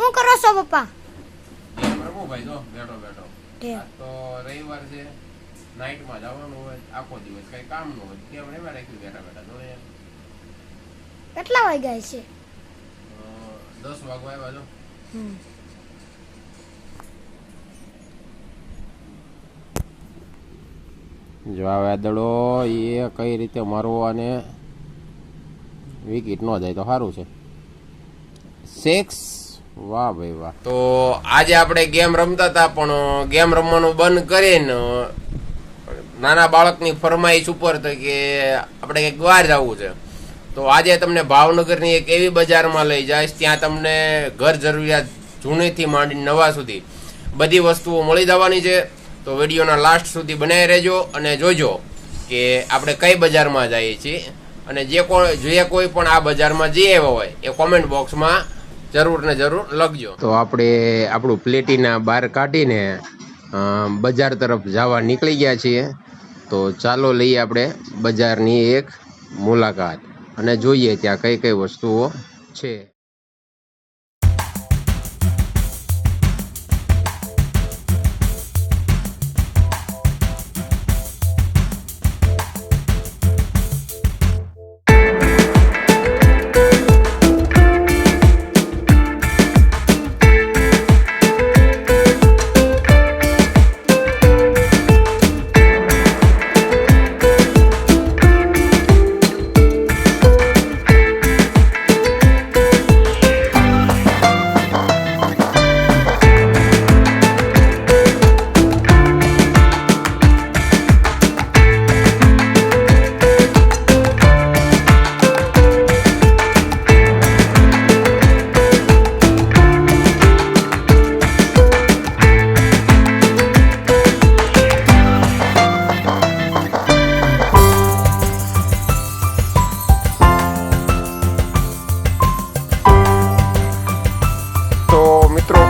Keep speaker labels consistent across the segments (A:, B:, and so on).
A: શું કરો છો પપ્પા?
B: રમો ભાઈ જો બેઠો બેઠો.
A: ઠીક.
B: આજ તો રવિવાર છે, નાઈટમાં જવાનું હોય, આખો દિવસ કઈ કામ ન હોય, કેમ રવિવાર રાખ્યું બેઠા બેઠા જો યાર.
A: કેટલા વાગ્યા છે?
B: 10 વાગવા આવ્યા જો.
A: હમ.
B: જો આ વાદળો એ કઈ રીતે મારવો અને વિકેટ ન જાય તો સારું છે. 6 વાહ ભાઈ વાહ. તો આજે આપણે ગેમ રમતા હતા પણ ગેમ રમવાનું બંધ કરીને નાના બાળકની ફરમાઈશ ઉપર તો કે આપણે કંઈક બહાર જવું છે. તો આજે તમને ભાવનગરની એક એવી બજારમાં લઈ જઈશ ત્યાં તમને ઘર જરૂરિયાત જૂનીથી માંડી નવા સુધી બધી વસ્તુઓ મળી જવાની છે. તો વિડીયોના લાસ્ટ સુધી બનાવી રહેજો અને જોજો કે આપણે કઈ બજારમાં જઈએ છીએ અને જે કોઈ પણ આ બજારમાં જઈ આવ્યો હોય એ કોમેન્ટ બોક્સમાં જરૂર ને જરૂર લખજો. તો આપણે આપણું પ્લેટીના બહાર કાઢીને બજાર તરફ જવા નીકળી ગયા છીએ. તો ચાલો લઈએ આપણે બજારની એક મુલાકાત અને જોઈએ ત્યાં કઈ કઈ વસ્તુઓ છે.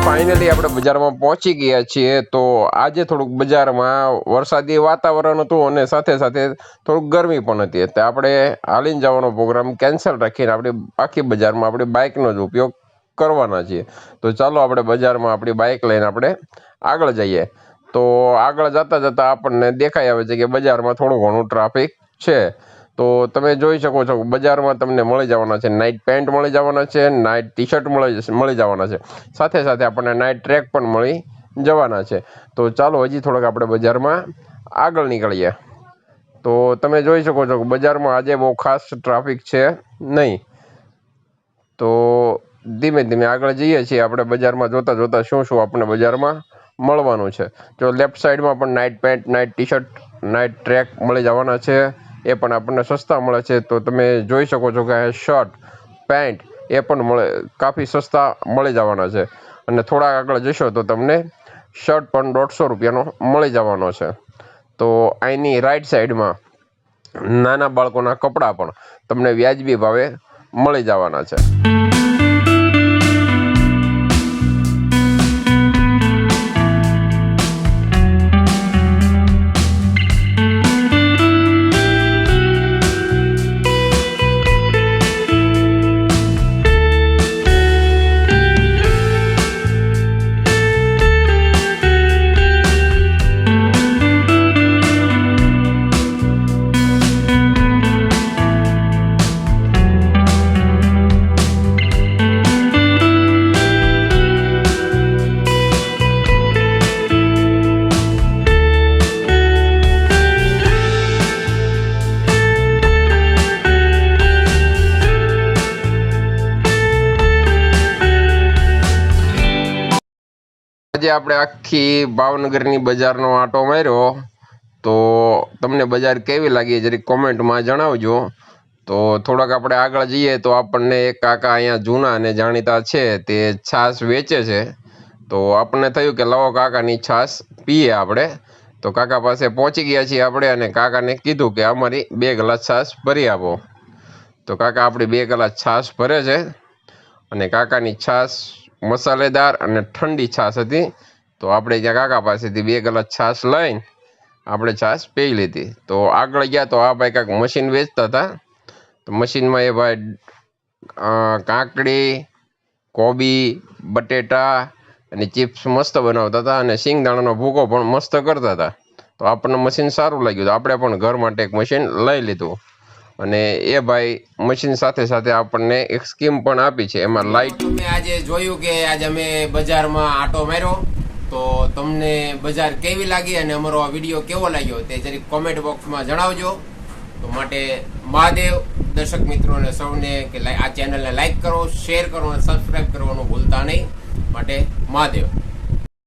B: ફાઇનલી આપણે બજારમાં પહોંચી ગયા છીએ. તો આજે થોડુંક બજારમાં વરસાદી વાતાવરણ હતું અને સાથે સાથે થોડુંક ગરમી પણ હતી એટલે આપણે હાલીને જવાનો પ્રોગ્રામ કેન્સલ રાખીને આપણે આખી બજારમાં આપણી બાઇકનો જ ઉપયોગ કરવાના છીએ. તો ચાલો આપણે બજારમાં આપણી બાઇક લઈને આપણે આગળ જઈએ. તો આગળ જતાં જતાં આપણને દેખાઈ આવે છે કે બજારમાં થોડું ઘણું ટ્રાફિક છે. તો તમે જોઈ શકો છો બજારમાં તમને મળી જવાના છે નાઇટ પેન્ટ મળી જવાના છે, નાઇટ ટી શર્ટ મળી જવાના છે, સાથે સાથે આપણને નાઇટ ટ્રેક પણ મળી જવાના છે. તો ચાલો હજી થોડોક આપણે બજારમાં આગળ નીકળીએ. તો તમે જોઈ શકો છો કે બજારમાં આજે બહુ ખાસ ટ્રાફિક છે નહીં. તો ધીમે ધીમે આગળ જઈએ છીએ આપણે બજારમાં જોતા જોતા શું શું આપણને બજારમાં મળવાનું છે. જો લેફ્ટ સાઈડમાં પણ night pant, night T shirt, night track મળી જવાના છે. એ પણ આપણને સસ્તા મળે છે. તો તમે જોઈ શકો છો કે શર્ટ, પેન્ટ એ પણ કાફી સસ્તા મળી જવાના છે. અને થોડા આગળ જશો તો તમને શર્ટ પણ 150 રૂપિયાનો મળી જવાનો છે. તો અહીંની રાઈટ સાઈડમાં નાના બાળકોના કપડાં પણ તમને વ્યાજબી ભાવે મળી જવાના છે. આજે આપણે આખી ભાવનગરની બજારનો આંટો માર્યો. તો તમને બજાર કેવી લાગી જરીક કોમેન્ટમાં જણાવજો. તો થોડાક આપણે આગળ જઈએ તો આપણને એક કાકા અહીંયા જૂના અને જાણીતા છે તે છાશ વેચે છે. તો આપણને થયું કે લાવો કાકાની છાશ પીએ આપણે. તો કાકા પાસે પહોંચી ગયા છીએ આપણે અને કાકાને કીધું કે અમારી 2 ગ્લાસ છાશ ભરી આપો. તો કાકા આપણી 2 ગ્લાસ છાશ ભરે છે અને કાકાની છાશ મસાલેદાર અને ઠંડી છાશ હતી. તો આપણે ત્યાં કાકા પાસેથી 2 ગ્લાસ છાશ લઈને આપણે છાશ પી લીધી. તો આગળ ગયા તો આ ભાઈ કાંઈક મશીન વેચતા હતા. તો મશીનમાં એ ભાઈ કાકડી, કોબી, બટેટા અને ચિપ્સ મસ્ત બનાવતા હતા અને સિંગદાણાનો ભૂકો પણ મસ્ત કરતા હતા. તો આપણને મશીન સારું લાગ્યું તો આપણે પણ ઘર માટે એક મશીન લઈ લીધું. અને એ ભાઈ મશીન સાથે સાથે આપણને એક સ્કીમ પણ આપી છે, એમાં લાઇટ.
C: તમે આજે જોયું કે આજે અમે બજારમાં આટો માર્યો, તો તમને બજાર કેવી લાગી અને અમારો આ વિડીયો કેવો લાગ્યો તે જરીક કોમેન્ટ બોક્સમાં જણાવજો. તો માટે મહાદેવ. દર્શક મિત્રોને સૌને કે આ ચેનલને લાઈક કરો, શેર કરો અને સબસ્ક્રાઇબ કરવાનું ભૂલતા નહીં. માટે મહાદેવ.